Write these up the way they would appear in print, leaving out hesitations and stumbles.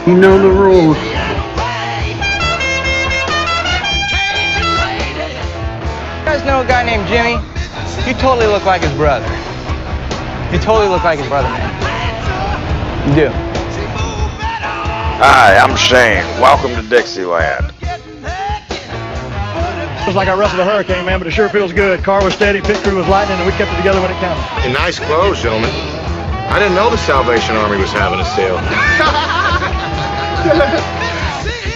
You know the rules. You guys know a guy named Jimmy? You totally look like his brother. You totally look like his brother, man. You do. Hi, I'm Shane. Welcome to Dixieland. It was like I wrestled a hurricane, man, but it sure feels good. Car was steady, pit crew was lightning, and we kept it together when it counted. In nice clothes, gentlemen. I didn't know the Salvation Army was having a sale.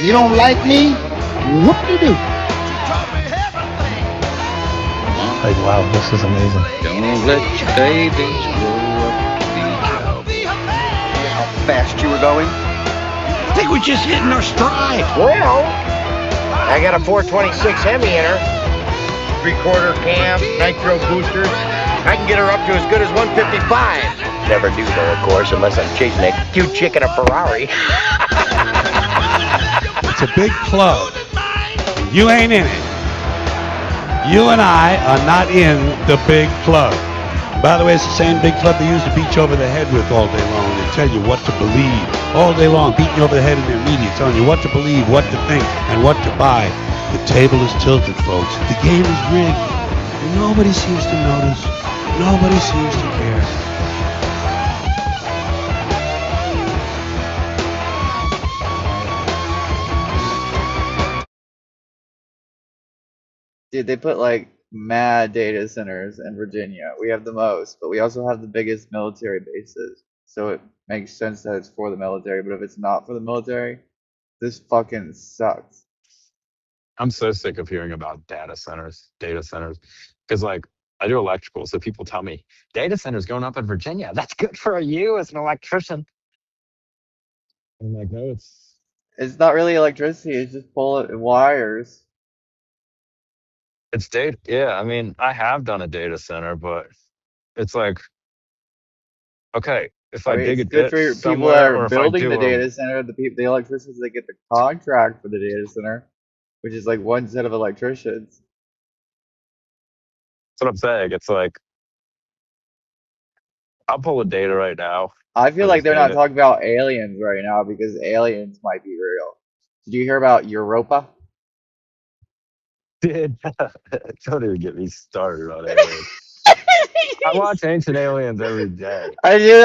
You don't like me? What do you do? Like, wow, this is amazing. Don't let your babies grow up to be cowboys. How fast you were going? I think we're just hitting our stride. Well, I got a 426 Hemi in her. 3/4 cam, nitro boosters. I can get her up to as good as 155. Never do though, of course, unless I'm chasing a cute chick in a Ferrari. It's a big club. You ain't in it. You and I are not in the big club. By the way, it's the same big club they used to beat you over the head with all day long. They tell you what to believe all day long, beating you over the head in their media, telling you what to believe, what to think, and what to buy. The table is tilted, folks. The game is rigged. Nobody seems to notice. Nobody seems to care. Dude, they put like mad data centers in Virginia. We have the most, but we also have the biggest military bases. So it makes sense that it's for the military, but if it's not for the military, this fucking sucks. I'm so sick of hearing about data centers, because like I do electrical, so people tell me data centers going up in Virginia. That's good for you as an electrician. I'm like, no, It's not really electricity, it's just pulling wires. it's data. Yeah, I mean, I have done a data center, but it's like, okay, if I I mean, dig a it's good ditch for people that somewhere, are or if I building the do data center, the electricians that get the contract for the data center, which is like one set of electricians. that's what I'm saying. It's like I'll pull a data right now. I feel I like just they're need not it. talking about aliens right now because aliens might be real. Did you hear about Europa? Dude, don't even get me started on aliens. I watch Ancient Aliens every day. I knew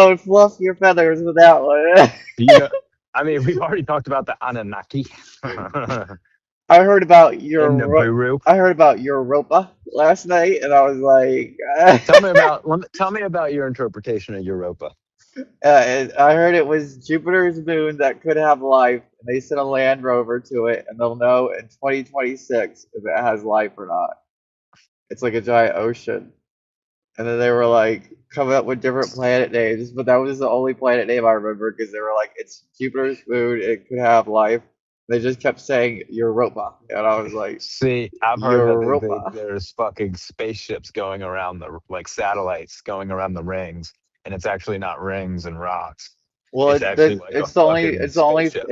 I would fluff your feathers with that one. Do you know? I mean, we've already talked about the Anunnaki. I heard about In the Peru. I heard about Europa last night, and I was like, Tell me about your interpretation of Europa. I heard it was Jupiter's moon that could have life, and they sent a land rover to it, and they'll know in 2026 if it has life or not. It's like a giant ocean. And then they were like coming up with different planet names, but that was the only planet name I remember because they were like, it's Jupiter's moon, it could have life. They just kept saying Europa, and I was like, See, I've heard that Europa. there's fucking spaceships going around like satellites going around the rings, and it's actually not rings and rocks. Well, It's actually like a fucking spaceship.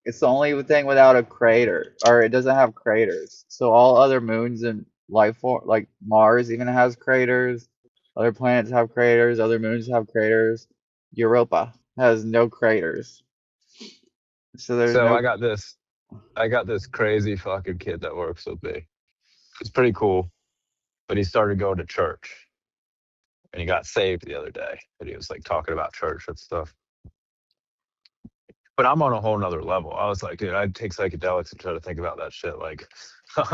it's the only thing without a crater, or it doesn't have craters. So all other moons and life form, like Mars, even has craters. Other planets have craters. Other moons have craters. Europa has no craters. So there's So no. I got this crazy fucking kid that works with me. It's pretty cool, but he started going to church, and he got saved the other day. And he was like talking about church and stuff. But I'm on a whole nother level. I was like, dude, I'd take psychedelics and try to think about that shit. Like,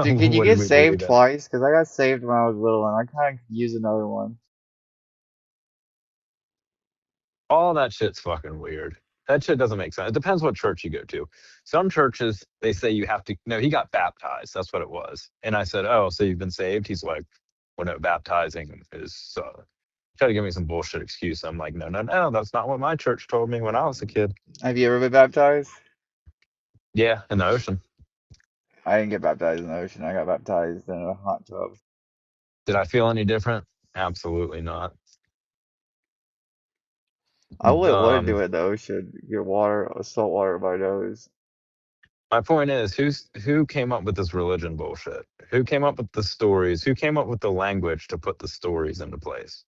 Dude, can you what did get we saved believe in? twice? Because I got saved when I was little, and I kind of could use another one. All that shit's fucking weird. That shit doesn't make sense. It depends what church you go to. Some churches, they say you have to. No, he got baptized. That's what it was. And I said, oh, so you've been saved? He's like, well, no, baptizing is. Try to give me some bullshit excuse. I'm like, no, no, no, that's not what my church told me when I was a kid. Have you ever been baptized? Yeah, in the ocean. I didn't get baptized in the ocean. I got baptized in a hot tub. Did I feel any different? Absolutely not. I wouldn't want to Um, do it in the ocean. Get water, salt water in my nose. my point is, who came up with this religion bullshit? Who came up with the stories? Who came up with the language to put the stories into place?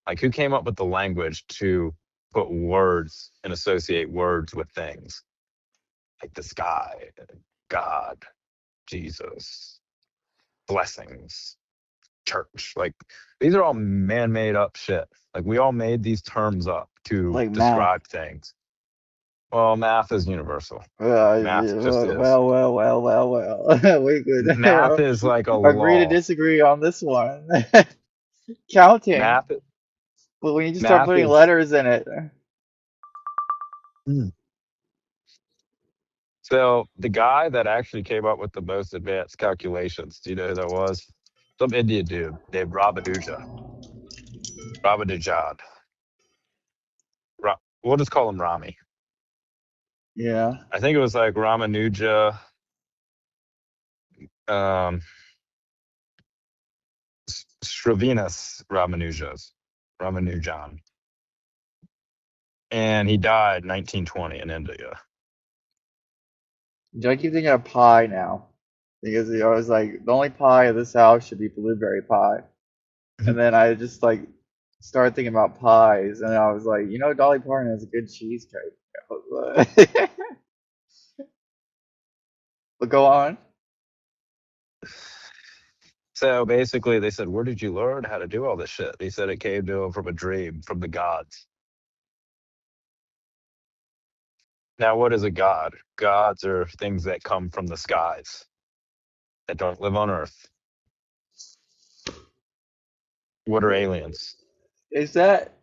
Like, who came up with the language to put words and associate words with things? Like the sky, God, Jesus, blessings, church. Like, these are all man-made up shit. Like, we all made these terms up to Like math. describe things. Well, math is universal. Well, Math just is. well. We Math could is like a agree to law. disagree on this one. Counting, Math, but when you just start math putting is. letters in it, Hmm. So the guy that actually came up with the most advanced calculations, do you know who that was? Some Indian dude named Ramanujad. We'll just call him Rami. yeah. I think it was like Ramanuja, um, Sravinas Ramanujan. And he died 1920 in India. I keep thinking of pie now because I was like, the only pie in this house should be blueberry pie, and then I just like started thinking about pies, and I was like, Dolly Parton has a good cheesecake. But go on. So basically, they said, "Where did you learn how to do all this shit?" He said it came to him from a dream from the gods. Now, what is a god? Gods are things that come from the skies that don't live on Earth. What are aliens? Is that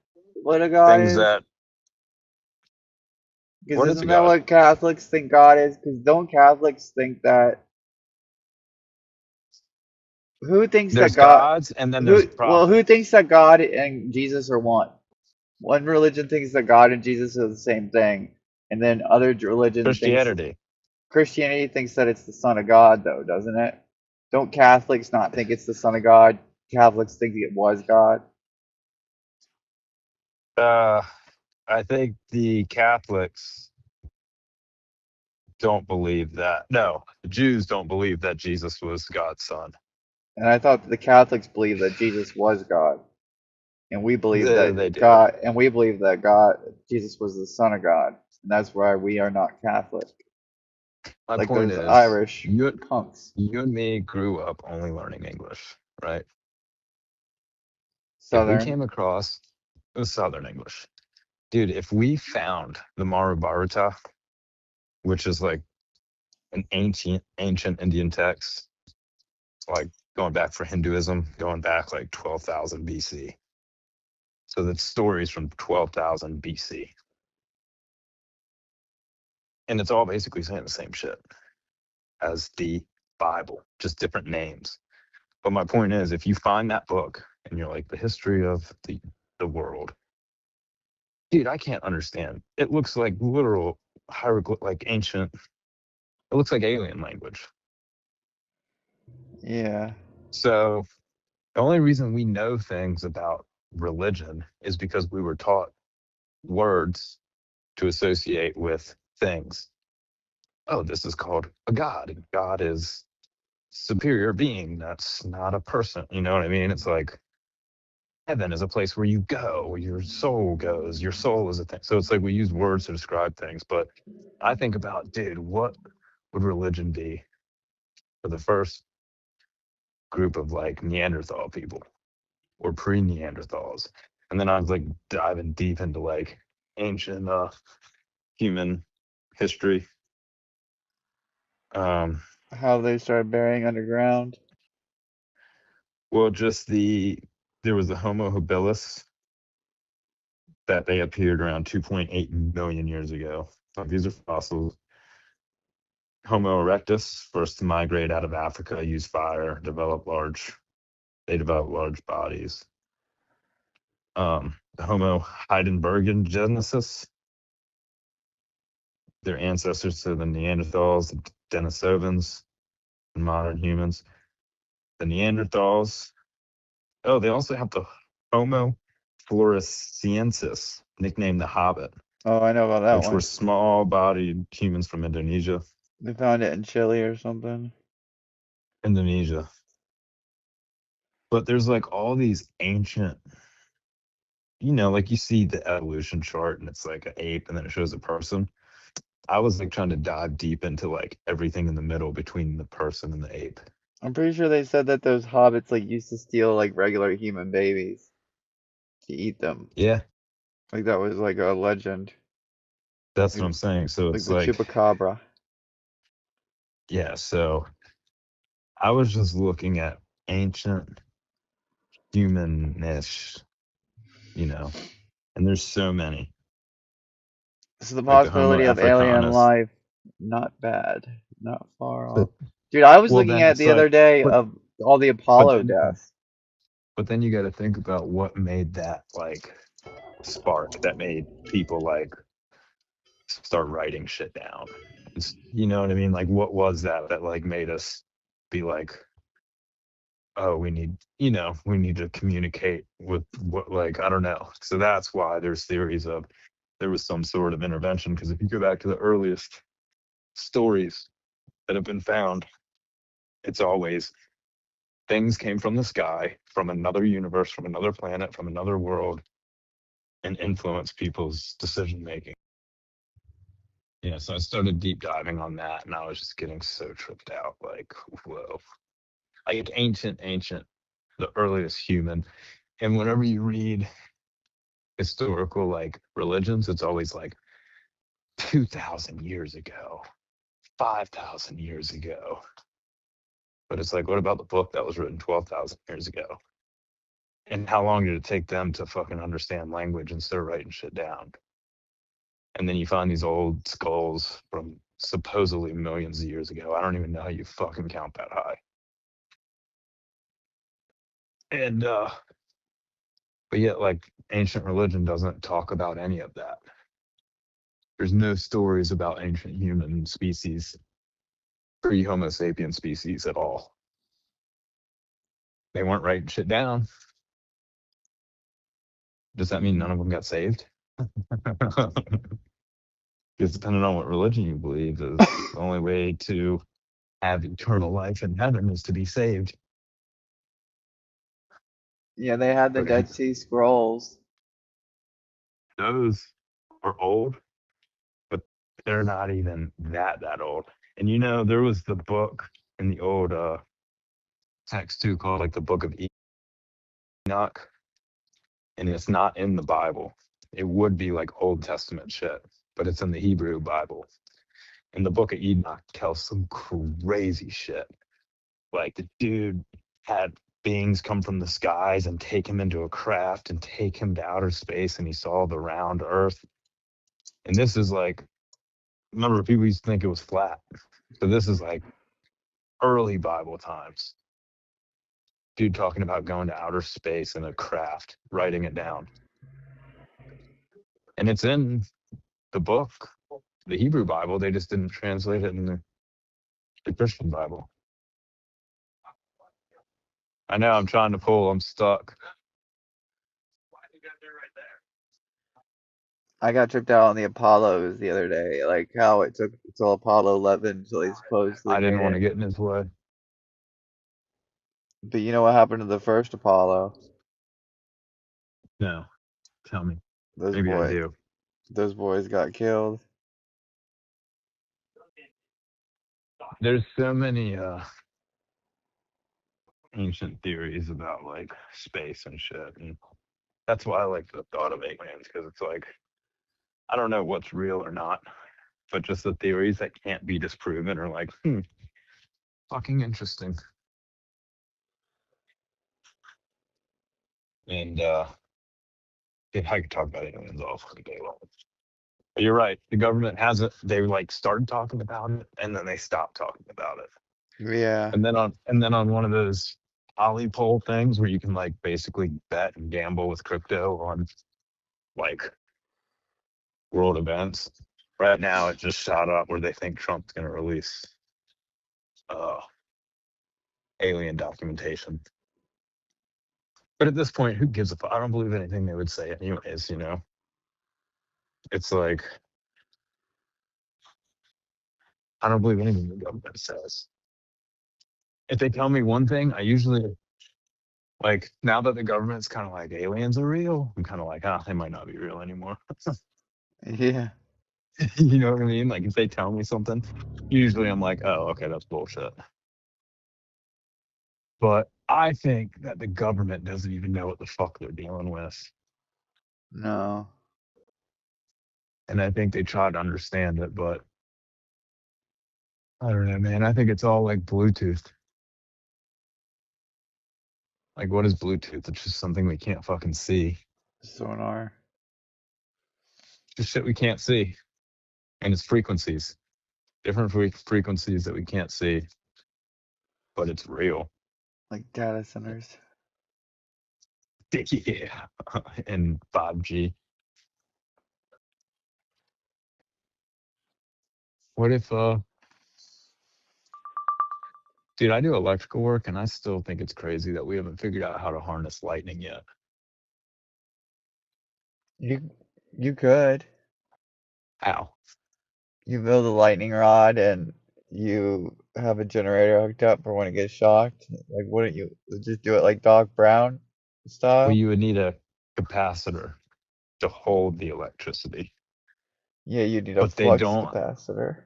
what a god Things is? that. Because What is a isn't that god? what Catholics think God is? Because don't Catholics think that? Who thinks that There's God? gods, and then there's Who prophets. thinks that God and Jesus are one? One religion thinks that God and Jesus are the same thing, and then other religion thinks Christianity. Christianity thinks that it's the Son of God, though, doesn't it? Don't Catholics not think it's the Son of God? Catholics think it was God. Uh, I think the Catholics don't believe that. No, the Jews don't believe that Jesus was God's son. And I thought the Catholics believe that Jesus was God, and we believe They that do. Jesus was the Son of God, and that's why we are not Catholic, My like point those is, Irish you punks. you and me grew up only learning English, right? If we Southern. came across Southern English, dude, if we found the Mahabharata, which is like an ancient Indian text, like going back for Hinduism, going back like 12,000 BC. So the stories from 12,000 BC. And it's all basically saying the same shit as the Bible, just different names. But my point is, if you find that book and you're like, the history of the world, dude, I can't understand. It looks like literal hieroglyph, like ancient, it looks like alien language. Yeah. So the only reason we know things about religion is because we were taught words to associate with things. Oh, this is called a god. And God is superior being. That's not a person. You know what I mean? It's like heaven is a place where you go, where your soul goes. Your soul is a thing. So it's like we use words to describe things. But I think about, dude, what would religion be for the first group of like Neanderthal people or pre-Neanderthals? And then I was like diving deep into like ancient human history. How they started burying underground. Well, just there was the Homo habilis that they appeared around 2.8 million years ago. So these are fossils. Homo erectus, first to migrate out of Africa, use fire, they develop large bodies. The Homo heidelbergensis, their ancestors to the Neanderthals, the Denisovans, and modern humans. The Neanderthals, oh, they also have the Homo floresiensis, nicknamed the Hobbit, Oh, I know about that which were one. small bodied humans from Indonesia. They found it in Chile or something. Indonesia. But there's like all these ancient like you see the evolution chart and it's like an ape and then it shows a person. I was like trying to dive deep into like everything in the middle between the person and the ape. I'm pretty sure they said that those hobbits like used to steal like regular human babies to eat them. Yeah, Like that was like a legend. that's what Like, I'm saying. So like it's the like, chupacabra. yeah, so I was just looking at ancient humanish, you know, and there's so many. So the Like the Homo possibility of alien africanus. life, not bad, not far But off. Dude, I was well looking then at it's the other like day but of all the but Apollo then deaths. but then you gotta think about what made that like spark that made people like start writing shit down. You know what I mean? Like what was that like made us be like, oh, we need to communicate with what, like, I don't know. So that's why there's theories of there was some sort of intervention. Because if you go back to the earliest stories that have been found, it's always things came from the sky, from another universe, from another planet, from another world, and influenced people's decision making. Yeah, so I started deep diving on that, and I was just getting so tripped out. Like, whoa, like ancient, the earliest human. And whenever you read historical like religions, it's always like 2,000 years ago, 5,000 years ago. But it's like, what about the book that was written 12,000 years ago? And how long did it take them to fucking understand language and start writing shit down? And then you find these old skulls from supposedly millions of years ago. I don't even know how you fucking count that high. And but yet like ancient religion doesn't talk about any of that. There's no stories about ancient human species, pre Homo sapien species at all. They weren't writing shit down. Does that mean none of them got saved? Because depending on what religion you believe, is the only way to have eternal life in heaven is to be saved. Yeah, they had the But Dead Sea Scrolls. those are old, but they're not even that old. And there was the book in the old text too called like the Book of Enoch, and it's not in the Bible. It would be like Old Testament shit, but it's in the Hebrew Bible. And the Book of Enoch tells some crazy shit. Like the dude had beings come from the skies and take him into a craft and take him to outer space, and he saw the round Earth. And this is like, remember, people used to think it was flat. So this is like early Bible times. Dude talking about going to outer space in a craft, writing it down. And it's in the book, the Hebrew Bible. They just didn't translate it in the Christian Bible. I know I'm trying to pull, I'm stuck. I got tripped out on the Apollos the other day, like how it took until Apollo 11 until they supposedly I didn't made want to it. get in his way. But you know what happened to the first Apollo? No, tell me. Those Maybe I boys, do. those boys got killed. There's so many ancient theories about like space and shit. And that's why I like the thought of aliens, because it's like, I don't know what's real or not, but just the theories that can't be disproven are like, fucking interesting. And yeah, I could talk about aliens all fucking day long. But you're right. The government hasn't. They like started talking about it, and then they stopped talking about it. Yeah. And then on one of those ollie poll things where you can like basically bet and gamble with crypto on like world events. Right now, it just shot up where they think Trump's going to release uh, alien documentation. But at this point, who gives a fuck? I don't believe anything they would say, anyways. It's like I don't believe anything the government says. If they tell me one thing, I usually Like now that the government's kind of like aliens are real, I'm kind of like, they might not be real anymore. Yeah. You know what I mean? Like if they tell me something, usually I'm like, oh, okay, that's bullshit. But I think that the government doesn't even know what the fuck they're dealing with. No. And I think they try to understand it, but I don't know, man. I think it's all like Bluetooth. Like, what is Bluetooth? It's just something we can't fucking see. Sonar. Just shit we can't see. And it's frequencies. Different frequencies that we can't see. But it's real. Like data centers. Yeah. And 5G. What if, dude, I do electrical work and I still think it's crazy that we haven't figured out how to harness lightning yet. You could. How? You build a lightning rod and you have a generator hooked up for when it gets shocked. Like, wouldn't you just do it like Doc Brown Well, style? you would need a capacitor to hold the electricity. Yeah, you need a But they flux don't. capacitor.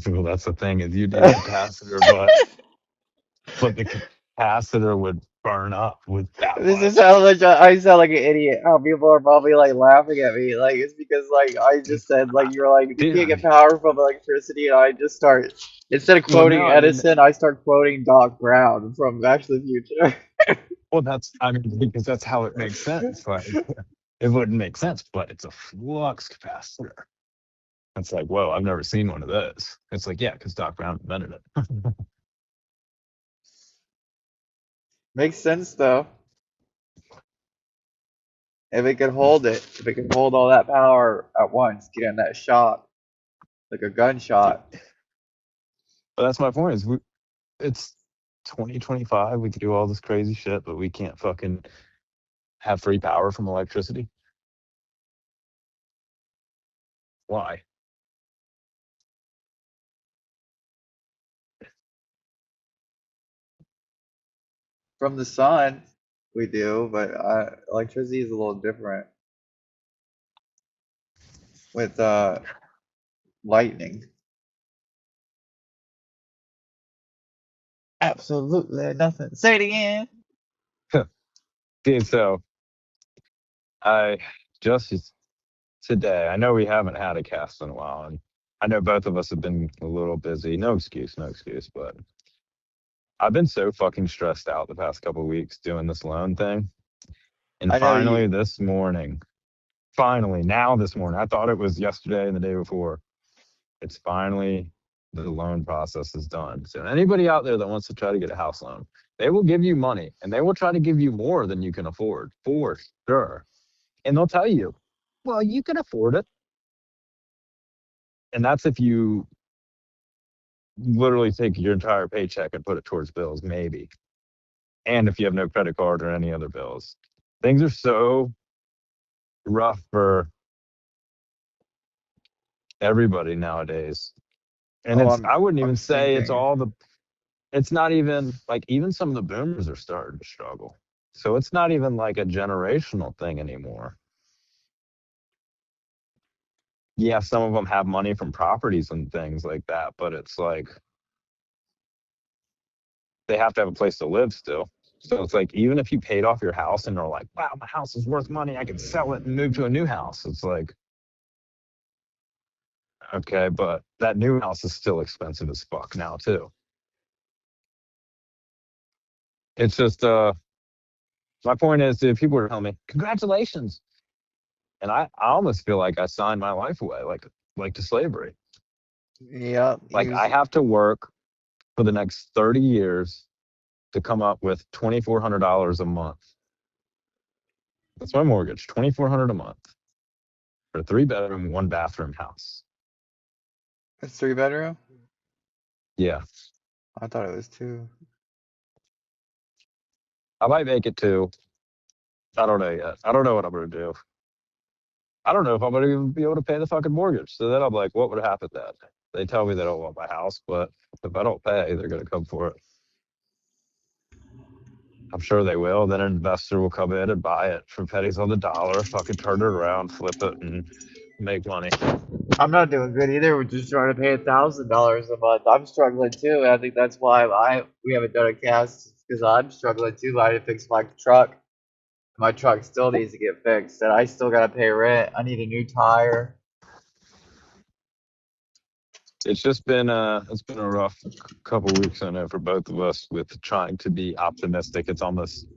Well, that's the thing is you need a capacitor, but the capacitor would burn up with that This is much. how much I sound like an idiot. How people are probably like laughing at me. Like it's because like I just said like you're like you Dude, can't I get mean, power from electricity, and I just start instead of well, no, quoting I mean, Edison, I start quoting Doc Brown from Back to the Future. well, I mean, because that's how it makes sense. Like, it wouldn't make sense, but it's a flux capacitor. It's like, whoa, I've never seen one of those. It's like, yeah, because Doc Brown invented it. Makes sense though. If it could hold it, if it could hold all that power at once, getting that shock like a gunshot. But that's my point. It's 2025. We could do all this crazy shit, but we can't fucking have free power from electricity. Why? From the sun, we do, but electricity is a little different with lightning. Absolutely nothing. Say it again. Dude, so I just today, I know we haven't had a cast in a while, and I know both of us have been a little busy. No excuse, no excuse, but I've been so fucking stressed out the past couple of weeks doing this loan thing. And I know finally you. this morning, now this morning, I thought it was yesterday and the day before. It's finally the loan process is done. So anybody out there that wants to try to get a house loan, they will give you money and they will try to give you more than you can afford for sure. And they'll tell you, well, you can afford it. And that's if you literally take your entire paycheck and put it towards bills, maybe. And if you have no credit card or any other bills. Things are so rough for everybody nowadays. And Oh, I wouldn't even I'm say thinking. it's not even like even some of the boomers are starting to struggle. So it's not even like a generational thing anymore. Yeah, some of them have money from properties and things like that, but it's like they have to have a place to live still. So it's like even if you paid off your house and are like, wow, my house is worth money, I can sell it and move to a new house. It's like, okay, but that new house is still expensive as fuck now too. It's just my point is if people are telling me, congratulations. And I almost feel like I signed my life away, like to slavery. Yeah, Like I have to work for the next 30 years to come up with $2,400 a month. That's my mortgage, $2,400 a month for a 3-bedroom, 1-bathroom house. it's 3 bedroom. Yeah, I thought it was 2. I might make it 2. I don't know yet. I don't know what I'm gonna do. I don't know if I'm gonna even be able to pay the fucking mortgage. So then I'm like, what would happen then? They tell me they don't want my house, but if I don't pay, they're gonna come for it. I'm sure they will. Then an investor will come in and buy it for pennies on the dollar, fucking turn it around, flip it, and make money. I'm not doing good either. We're just trying to pay $1,000 a month. I'm struggling too. And I think that's why we haven't done a cast because I'm struggling too. I had to fix my truck. My truck still needs to get fixed, and I still gotta pay rent. I need a new tire. It's just been it's been a rough couple weeks, I know, for both of us with trying to be optimistic. It's almost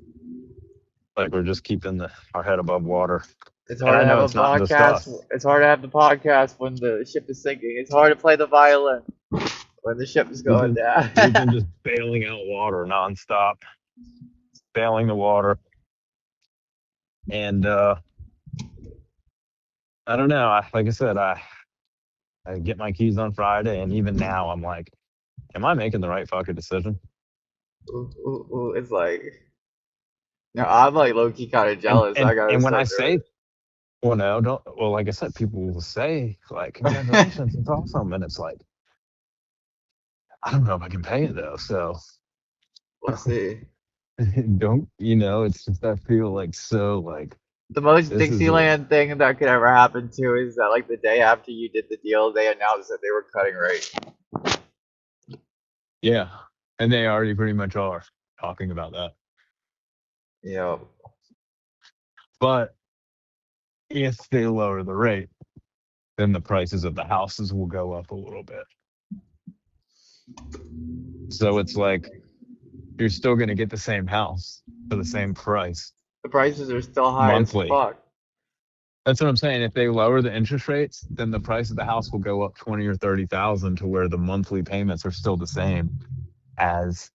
like we're just keeping our head above water. It's And hard I to have know a it's not just podcast. us. It's hard to have the podcast when the ship is sinking. It's hard to play the violin when the ship is going down. We've been just bailing out water nonstop, bailing the water, and I don't know. Like I said, I get my keys on Friday, and even now I'm like, am I making the right fucking decision? It's like, no, I'm like low key kind of jealous. I gotta And when I start doing say, well, no, don't. Well, like I said, people will say like, congratulations, it's awesome, and it's like, I don't know if I can pay it though. So We'll see. don't, it's just I feel like so like The most this is Dixieland thing that could ever happen too is that like the day after you did the deal, they announced that they were cutting rates. yeah, and they already pretty much are talking about that. Yeah. But if they lower the rate, then the prices of the houses will go up a little bit. So it's like you're still going to get the same house for the same price. The prices are still high monthly. as fuck. That's what I'm saying. If they lower the interest rates, then the price of the house will go up 20 or 30,000 to where the monthly payments are still the same as,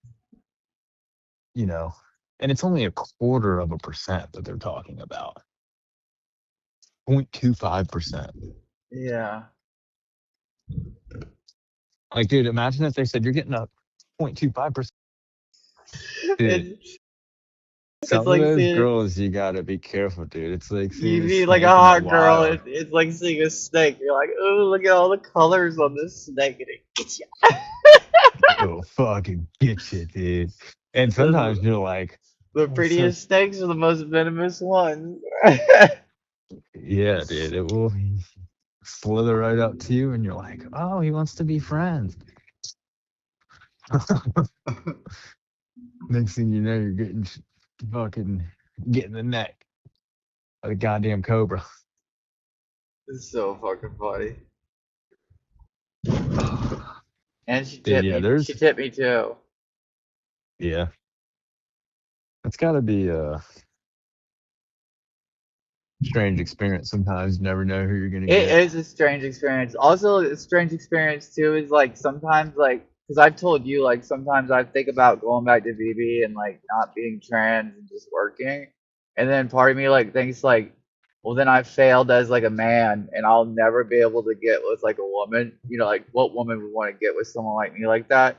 and it's only 0.25% that they're talking about. 0.25%. Yeah. Like, dude, imagine if they said you're getting a 0.25%. Dude, some like of those seeing, girls, you gotta be careful, dude. It's like you seeing meet like a hot girl, it's like seeing a snake. You're like, oh, look at all the colors on this snake, and it gets you. It'll fucking get you, dude. And sometimes you're like, the prettiest snakes are the most venomous ones. yeah, dude, it will slither right up to you, and you're like, oh, he wants to be friends. Next thing you know, you're getting the neck of a goddamn cobra. It's so fucking funny. And she Dude, tipped me. She tipped me too. Yeah. It's gotta be a strange experience sometimes. You never know who you're gonna get. It is a strange experience. Also, a strange experience too is like sometimes like because I've told you like sometimes I think about going back to VB and like not being trans and just working, and then part of me like thinks like, well then I failed as like a man and I'll never be able to get with like a woman. Like what woman would want to get with someone like me like that?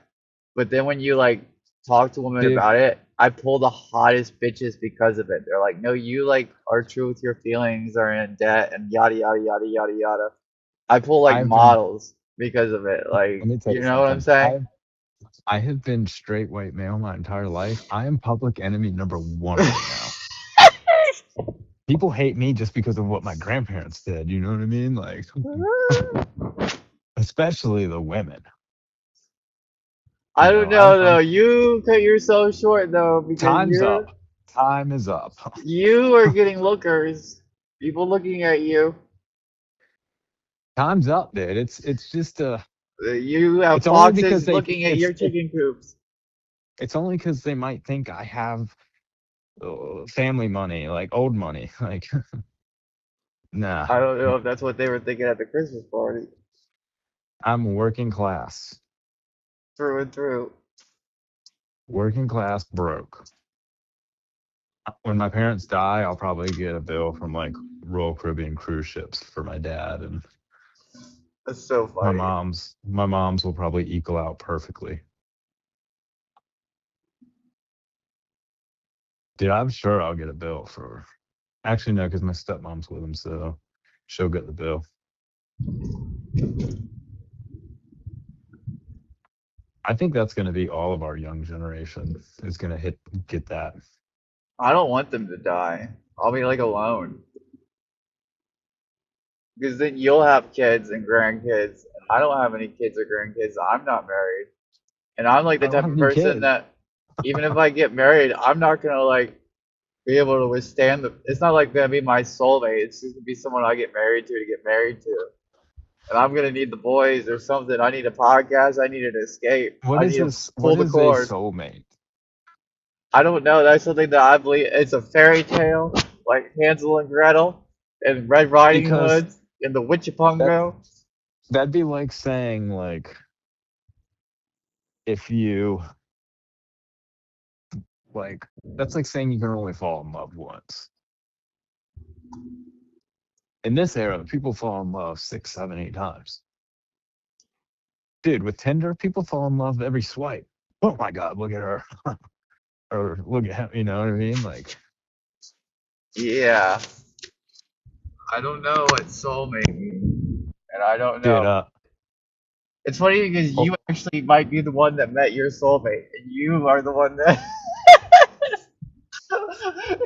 But then when you like talk to women about it, I pull the hottest bitches because of it. They're like, no, you like are true with your feelings, are in debt, and yada yada yada yada yada. I pull like models because of it. Like, Let me tell you know what I'm saying? I have been straight white male my entire life. I am public enemy number 1 right now. People hate me just because of what my grandparents did. You know what I mean? Like, especially the women. I don't know though. You cut yourself short though because time's up. Time is up. You are getting lookers. People looking at you. Time's up, dude. It's just you have foxes looking at your chicken coops. It's only because they might think I have family money, like old money. Like, nah. I don't know if that's what they were thinking at the Christmas party. I'm working class. Through and through. Working class broke. When my parents die, I'll probably get a bill from like Royal Caribbean cruise ships for my dad, and that's so funny. My mom's will probably equal out perfectly. Dude, I'm sure I'll get a bill for. Actually, no, because my stepmom's with him, so she'll get the bill. I think that's going to be all of our young generation is going to get that. I don't want them to die. I'll be like alone. Because then you'll have kids and grandkids. I don't have any kids or grandkids. I'm not married. And I'm like the I don't type have of any person kids. that even if I get married, I'm not gonna like be able to withstand the it's not like gonna be my soulmate. It's just gonna be someone I get married to get married to. And I'm gonna need the boys or something. I need a podcast. I need an escape. What I is need to this? pull What the is a cord. soulmate? I don't know. That's something that I believe. It's a fairy tale, like Hansel and Gretel, and Red Riding Because Hood, and the that Witchapungo. that'd be like saying like if you like that's like saying you can only fall in love once. In this era, people fall in love 6, 7, 8 times. Dude, with Tinder, people fall in love every swipe. Oh my God, look at her. Or look at him, you know what I mean? Like, Yeah, I don't know what soulmate means, and I don't dude, know. It's funny because oh, you actually might be the one that met your soulmate, and you are the one that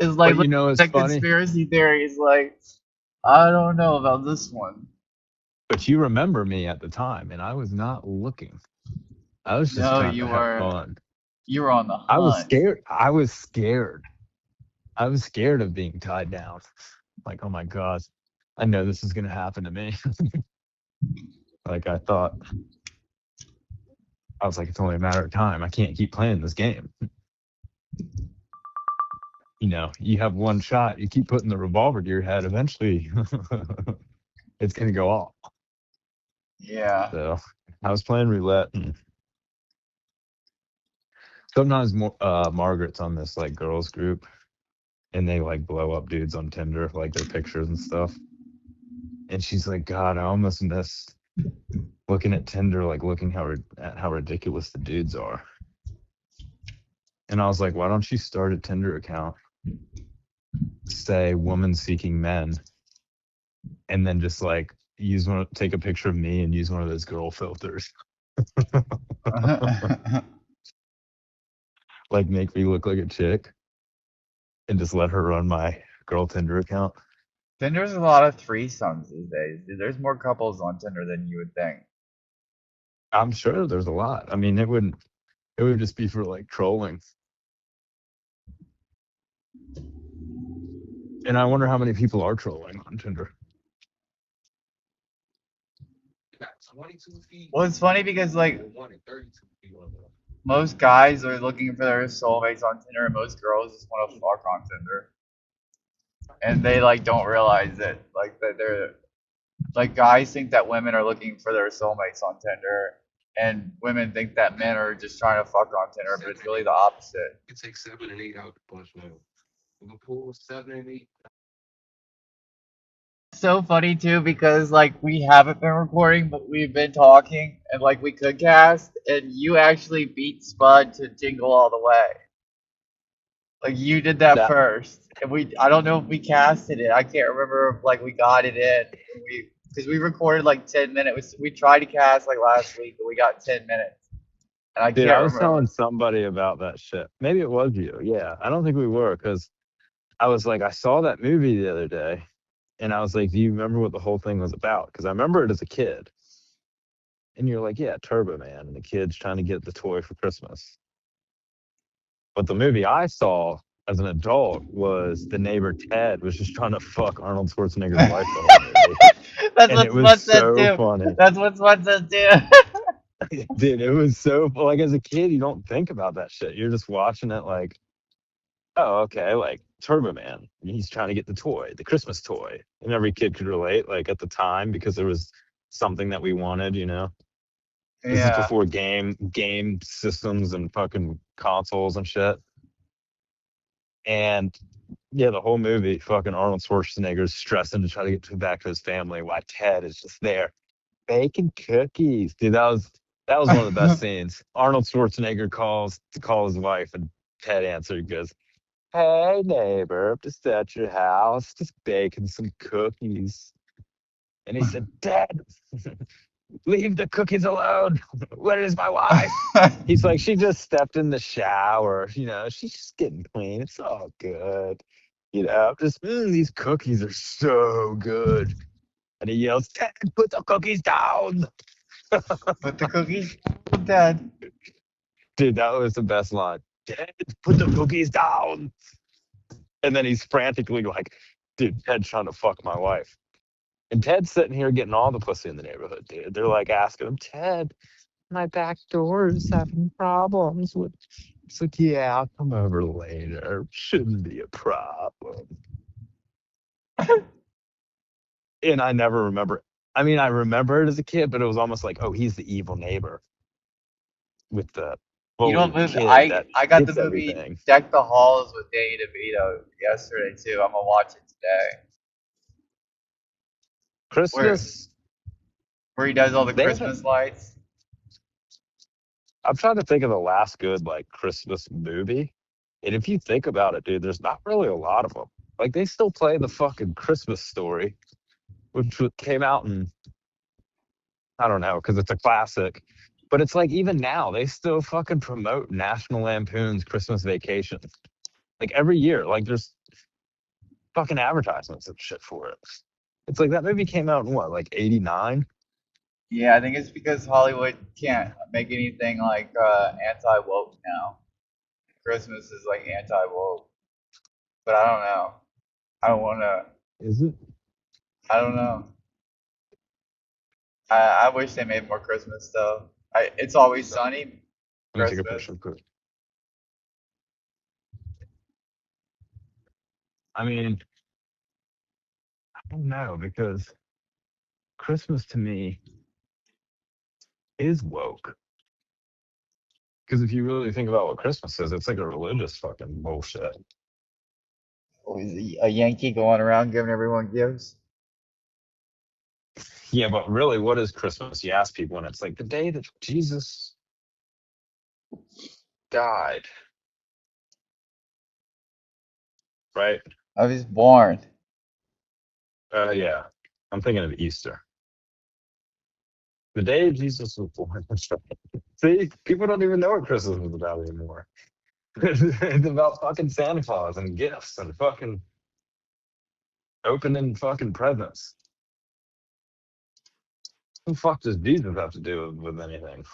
is like but you looking know, it's at funny. conspiracy theories. Like, I don't know about this one. But you remember me at the time, and I was not looking. I was just No, trying to you have were fun. you were on the I was hunt. scared. I was scared. I was scared of being tied down. Like, oh my God, I know this is gonna happen to me. Like I thought, I was like, it's only a matter of time. I can't keep playing this game. You know, you have one shot. You keep putting the revolver to your head. Eventually, it's gonna go off. Yeah. So I was playing roulette, and sometimes Margaret's on this like girls group, and they like blow up dudes on Tinder, like their pictures and stuff. And she's like, God, I almost missed looking at Tinder, like looking at how ridiculous the dudes are. And I was like, why don't you start a Tinder account, say woman seeking men, and then just like take a picture of me and use one of those girl filters, like make me look like a chick, and just let her run my girl Tinder account. Tinder's a lot of threesomes these days. Dude, there's more couples on Tinder than you would think. I'm sure there's a lot. I mean, it would just be for like trolling. And I wonder how many people are trolling on Tinder. Well, it's funny because like most guys are looking for their soulmates on Tinder, and most girls just want to fuck on Tinder, and they like don't realize it. Like that they're like guys think that women are looking for their soulmates on Tinder, and women think that men are just trying to fuck on Tinder, but it's really the opposite. It takes 7 and 8 out to punch now. Liverpool 7 and 8. So funny too because like we haven't been recording, but we've been talking, and like we could cast, and you actually beat Spud to Jingle All the Way. Like you did that That first, and I don't know if we casted it. I can't remember if like we got it in. Because we recorded like 10 minutes. We tried to cast like last week, but we got 10 minutes, and I Dude, I can't was telling remember. somebody about that shit. Maybe it was you. Yeah, I don't think we were because I was like, I saw that movie the other day, and I was like, do you remember what the whole thing was about? Because I remember it as a kid. And you're like, yeah, Turbo Man, and the kid's trying to get the toy for Christmas. But the movie I saw as an adult was the neighbor Ted was just trying to fuck Arnold Schwarzenegger's wife the whole movie. That's And what it was Spud said so too. funny. That's what Spud said too. Dude, it was so like as a kid, you don't think about that shit. You're just watching it like, oh, okay, like Turbo Man. He's trying to get the toy, the Christmas toy. And every kid could relate, like at the time, because there was something that we wanted, you know. This is Yeah. before game systems and fucking consoles and shit. And yeah, the whole movie, fucking Arnold Schwarzenegger's stressing to try to get back to his family while Ted is just there baking cookies. Dude, that was one of the best scenes. Arnold Schwarzenegger calls to call his wife, and Ted answered and goes, "Hey neighbor, I'm just at your house, just baking some cookies." And he said, "Dad." leave the cookies alone. Where is my wife? He's like, she just stepped in the shower. She's just getting clean. It's all good. Just these cookies are so good. And he yells, Ted, put the cookies down. Put the cookies down. Dude, that was the best line. Ted, put the cookies down. And then he's frantically like, dude, Ted's trying to fuck my wife. And Ted's sitting here getting all the pussy in the neighborhood, dude. They're like asking him, Ted, my back door is having problems with. It's like, yeah, I'll come over later. Shouldn't be a problem. And I never remember. I mean, I remember it as a kid, but it was almost like, oh, he's the evil neighbor with the You know, bully kid that I got the hits movie everything. Deck the Halls with Danny DeVito yesterday too. I'm gonna watch it today. Christmas. Where he does all the They Christmas haven't. lights. I'm trying to think of the last good like Christmas movie, and if you think about it, dude, there's not really a lot of them. Like they still play the fucking Christmas Story, which came out in I don't know because it's a classic. But it's like even now they still fucking promote National Lampoon's Christmas Vacation. Like every year, like there's fucking advertisements and shit for it. It's like that movie came out in what, like '89? Yeah, I think it's because Hollywood can't make anything like anti-woke now. Christmas is like anti-woke, but I don't know. I don't want to. Is it? I don't know. I wish they made more Christmas stuff. It's Always Sunny. Let me take a Christmas. picture. I mean, I don't know because Christmas to me is woke. Because if you really think about what Christmas is, it's like a religious fucking bullshit. Always a Yankee going around giving everyone gifts. Yeah, but really, what is Christmas? You ask people, and it's like the day that Jesus died, right? I was born. Yeah. I'm thinking of Easter. The day Jesus was born. That's right. See, people don't even know what Christmas is about anymore. It's about fucking Santa Claus and gifts and fucking opening fucking presents. What the fuck does Jesus have to do with anything?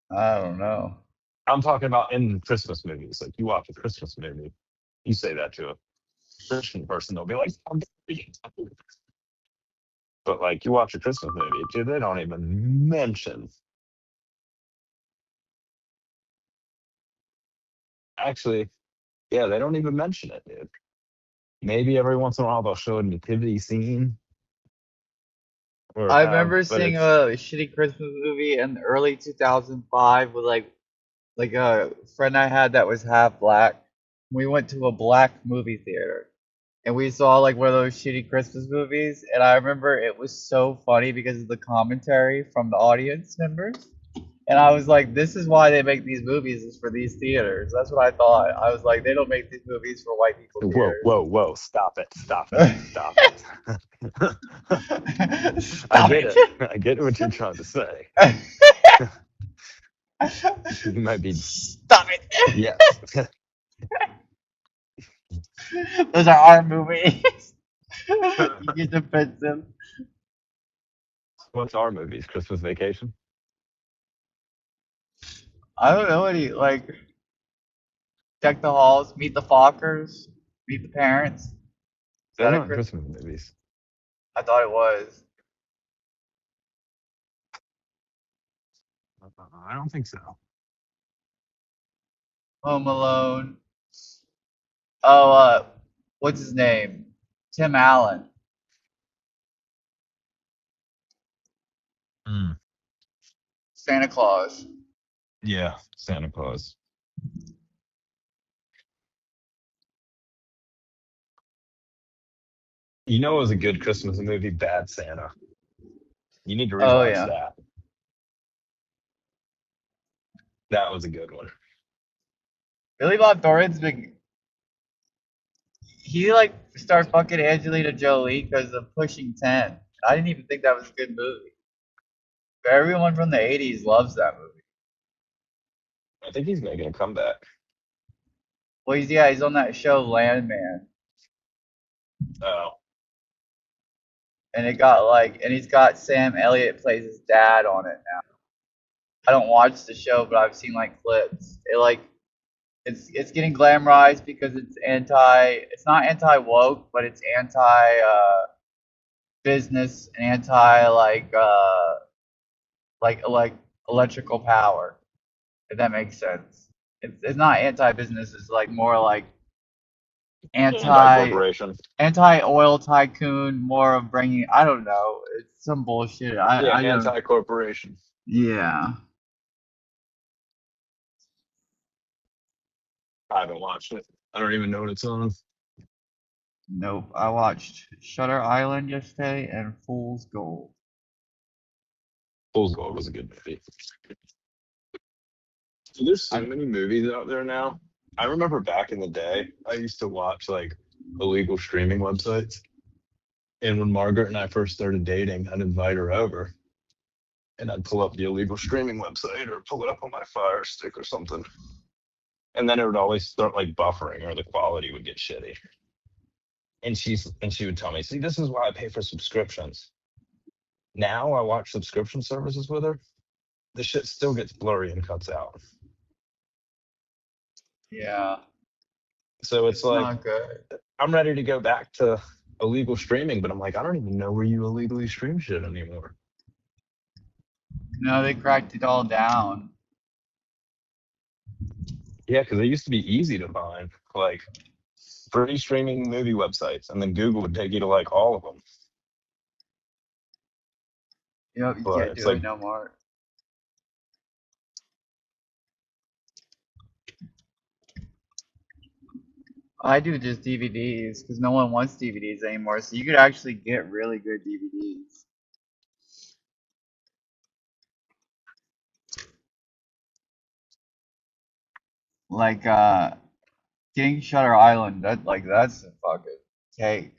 I don't know. I'm talking about in Christmas movies. Like you watch a Christmas movie, you say that to a Christian person, they'll be like, but like you watch a Christmas movie, dude, they don't even mention. Actually, yeah, they don't even mention it, dude. Maybe every once in a while they'll show a nativity scene. Or I have, remember but seeing it's a shitty Christmas movie in early 2005 with like a friend I had that was half black. We went to a black movie theater and we saw like one of those shitty Christmas movies, and I remember it was so funny because of the commentary from the audience members. And I was like, this is why they make these movies, is for these theaters. That's what I thought. I was like, they don't make these movies for white people whoa, stop it, stop it. I get it. I get what you're trying to say. You might be. Stop it. Yes. Those are our movies. You get defensive. What's our movies? Christmas Vacation? I don't know any like Deck the Halls, Meet the Fockers, Meet the Parents. Is They're that a not Christmas movies. I thought it was. I don't think so. Home Alone. Oh, what's his name? Tim Allen. Santa Claus. Yeah, Santa Claus. You know, it was a good Christmas movie, Bad Santa. You need to Oh rewatch yeah. that. That was a good one. Billy Bob Thornton's been. He like started fucking Angelina Jolie because of Pushing 10. I didn't even think that was a good movie. But everyone from the 80s loves that movie. I think he's making a comeback. Well, he's on that show Landman, Oh, and he's got Sam Elliott plays his dad on it now. I don't watch the show, but I've seen like clips. It's getting glamorized because it's not anti woke, but it's anti business and anti like electrical power, if that makes sense. It's not anti business, it's like more like anti corporation. anti oil tycoon, more of bringing, I don't know, it's some bullshit. Yeah, I don't. anti-corporation. Yeah. I haven't watched it. I don't even know what it's on. Nope. I watched Shutter Island yesterday and Fool's Gold. Fool's Gold was a good movie. So there's so many movies out there now. I remember back in the day, I used to watch like illegal streaming websites. And when Margaret and I first started dating, I'd invite her over and I'd pull up the illegal streaming website or pull it up on my Fire Stick or something. And then it would always start like buffering or the quality would get shitty. And she would tell me, see, this is why I pay for subscriptions. Now I watch subscription services with her. The shit still gets blurry and cuts out. Yeah. So it's like not good. I'm ready to go back to illegal streaming, but I'm like, I don't even know where you illegally stream shit anymore. No, they cracked it all down. Yeah, because it used to be easy to find like free streaming movie websites, and then Google would take you to like all of them. Yep, you But can't it's do like it no more. I do just DVDs because no one wants DVDs anymore, so you could actually get really good DVDs. Like King Shutter Island, that's a fucking cake.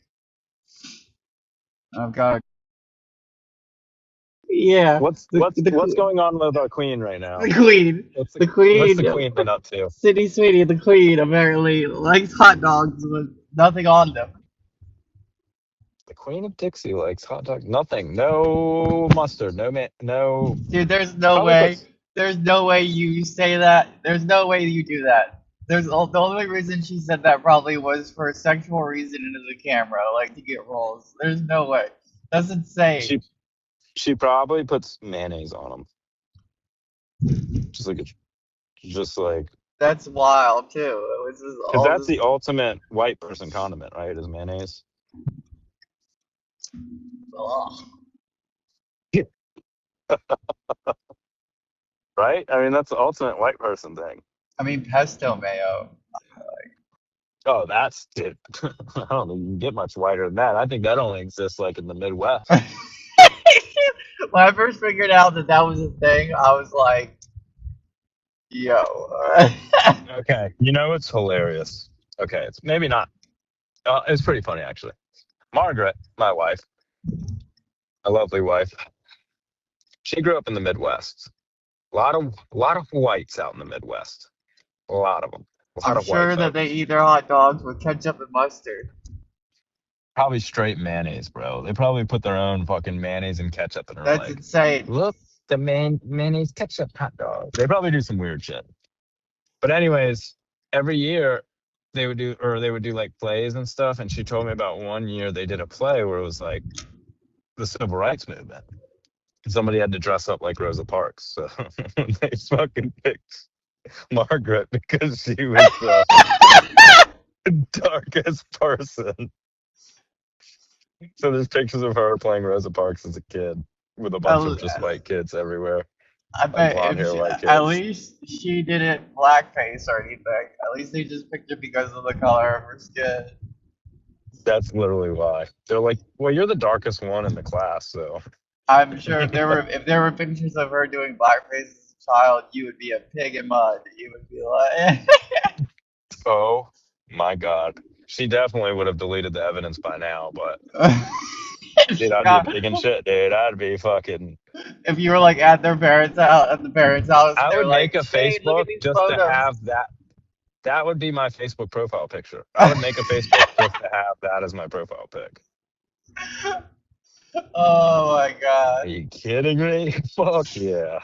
I've got yeah, what's going on with our queen right now? the queen. What's The queen, the queen been up to? Sydney Sweeney, the queen, apparently likes hot dogs with nothing on them. The Queen of Dixie likes hot dog. Nothing. No mustard. No. Dude, there's no Probably way. puts- There's no way you say that. There's no way you do that. The only reason she said that probably was for a sexual reason into the camera, like to get roles. There's no way. That's insane. She probably puts mayonnaise on them. Just like. That's wild too. It was just Because that's the ultimate white person condiment, right? Is mayonnaise. Ugh. Right? I mean, that's the ultimate white person thing. I mean, pesto mayo. Oh, that's it. I don't think you can get much whiter than that. I think that only exists like in the Midwest. When I first figured out that was a thing, I was like, yo. Okay. You know what's hilarious? Okay, it's maybe not. It's pretty funny, actually. Margaret, my wife, a lovely wife, she grew up in the Midwest. A lot of whites out in the Midwest. A lot of them. I'm sure that they eat their hot dogs with ketchup and mustard. Probably straight mayonnaise, bro. They probably put their own fucking mayonnaise and ketchup in it. That's insane. Look, the mayonnaise ketchup hot dog. They probably do some weird shit. But anyways, every year they would do like plays and stuff. And she told me about one year they did a play where it was like the civil rights movement. Somebody had to dress up like Rosa Parks. So they fucking picked Margaret because she was the darkest person. So there's pictures of her playing Rosa Parks as a kid with a bunch of just white kids everywhere. I bet at least she didn't blackface or anything. At least they just picked her because of the color of her skin. That's literally why. They're like, well, you're the darkest one in the class, so. I'm sure if there were pictures of her doing blackface as a child, you would be a pig in mud. You would be like, oh my God. She definitely would have deleted the evidence by now, but Dude, I'd Yeah. be digging shit, dude. I'd be fucking. If you were like at their parents' house, at the parents' house, I they're would make like, a Shane, look Facebook at these just to photos. have that. That would be my Facebook profile picture. I would make a Facebook just to have that as my profile pic. Oh my god. Are you kidding me? Fuck yeah.